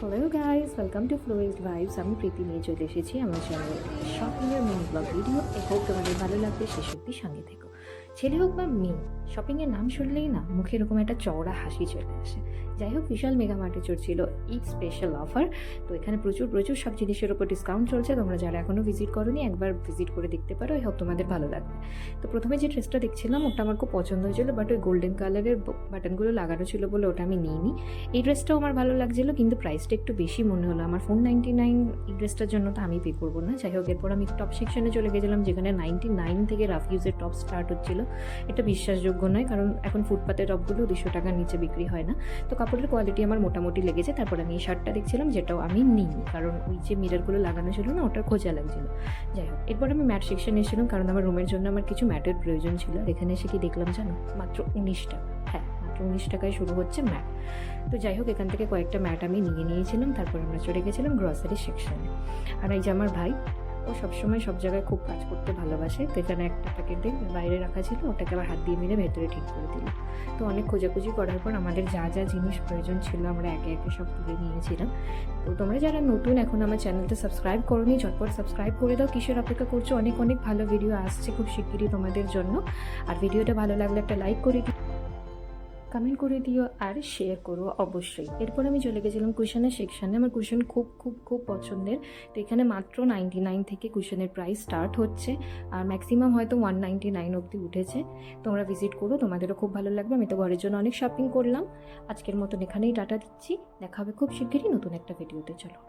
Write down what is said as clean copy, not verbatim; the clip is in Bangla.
হ্যালো গাইস, ওয়েলকাম টু ফ্লোয়েজ ভাইবস। আমি প্রীতি নিয়ে চলে এসেছি আমার চ্যানেলে শপিংয়ের মিনি ব্লগ ভিডিও। এই হোক তোমাদের ভালো লাগবে, শেষ অব্দি সঙ্গে থেকো। ছেলে হোক বা মেয়ে, শপিংয়ের নাম শুনলেই না মুখে এরকম একটা চওড়া হাসি চলে আসে। যাই হোক, বিশাল মেগা মার্টে চলছিল ঈদ স্পেশাল অফার। তো এখানে প্রচুর প্রচুর সব জিনিসের উপর ডিসকাউন্ট চলছে। তোমরা যারা এখনও ভিজিট করোনি একবার ভিজিট করে দেখতে পারো। এই হোক তোমাদের ভালো লাগবে। তো প্রথমে যে ড্রেসটা দেখছিলাম ওটা আমার খুব পছন্দ হয়েছিল, বাট ওই গোল্ডেন কালারের বাটনগুলো লাগানো ছিল বলে ওটা আমি নিইনি। এই ড্রেসটাও আমার ভালো লাগছিলো, কিন্তু প্রাইসটা একটু বেশি মনে হলো আমার। 499 এই ড্রেসটার জন্য তো আমি পে করবো না। যাই হোক, এরপর আমি টপ সেকশনে চলে গেছিলাম, যেখানে 99 থেকে রাফ ইউজের টপ স্টার্ট হচ্ছিল। এটা বিশ্বাসযোগ্য নয়, কারণ এখন ফুটপাতের টপগুলো 200 টাকার নিচে বিক্রি হয় না। তো কাপড়ের কোয়ালিটি আমার মোটামুটি লেগেছে। তারপর আমি এই শার্টটা দেখছিলাম, যেটাও আমি নিইনি, কারণ ওই যে মিররগুলো লাগানো ছিল না, ওটার খোঁজা লাগছিলো। যাই হোক, এরপর আমি ম্যাট সেকশনে এসেছিলাম, কারণ আমার রুমের জন্য আমার কিছু ম্যাটের প্রয়োজন ছিল। আর এখানে এসে কি দেখলাম জানো, মাত্র 19 টাকা। হ্যাঁ, মাত্র 19 টাকায় শুরু হচ্ছে ম্যাট। তো যাই হোক, এখান থেকে কয়েকটা ম্যাট আমি নিয়ে নিয়েছিলাম। তারপর আমরা চলে গেছিলাম গ্রসারি সেকশনে। আর এই যে আমার ভাই, ও সবসময় সব জায়গায় খুব কাজ করতে ভালোবাসে। তো এখানে একটা প্যাকেটে বাইরে রাখা ছিল, ওটাকে আবার হাত দিয়ে মেরে ভেতরে ঠিক করে দিল। তো অনেক খোঁজাখুঁজি করার পর আমাদের যা যা জিনিস প্রয়োজন ছিল আমরা একে একে সব তুলে নিয়েছিলাম। তো তোমরা যারা নতুন এখন আমার চ্যানেলটা সাবস্ক্রাইব করোনি, ঝটপট সাবস্ক্রাইব করে দাও। কিসের অপেক্ষা করছো? অনেক অনেক ভালো ভিডিও আসছে খুব শিগগিরই তোমাদের জন্য। আর ভিডিওটা ভালো লাগলে একটা লাইক করে দিও, কমেন্ট করে দিও, আর শেয়ার করো অবশ্যই। এরপর আমি চলে গেছিলাম কুশনের সেকশানে। আমার কুশন খুব খুব খুব পছন্দের। তো এখানে মাত্র 99 থেকে কুশনের প্রাইস স্টার্ট হচ্ছে, আর ম্যাক্সিমাম হয়তো 199 অবধি উঠেছে। তোমরা ভিজিট করো, তোমাদেরও খুব ভালো লাগবে। আমি তো ঘরের জন্য অনেক শপিং করলাম। আজকের মতন এখানেই টাটা দিচ্ছি। দেখা হবে খুব শিগগিরই নতুন একটা ভিডিওতে। চলো।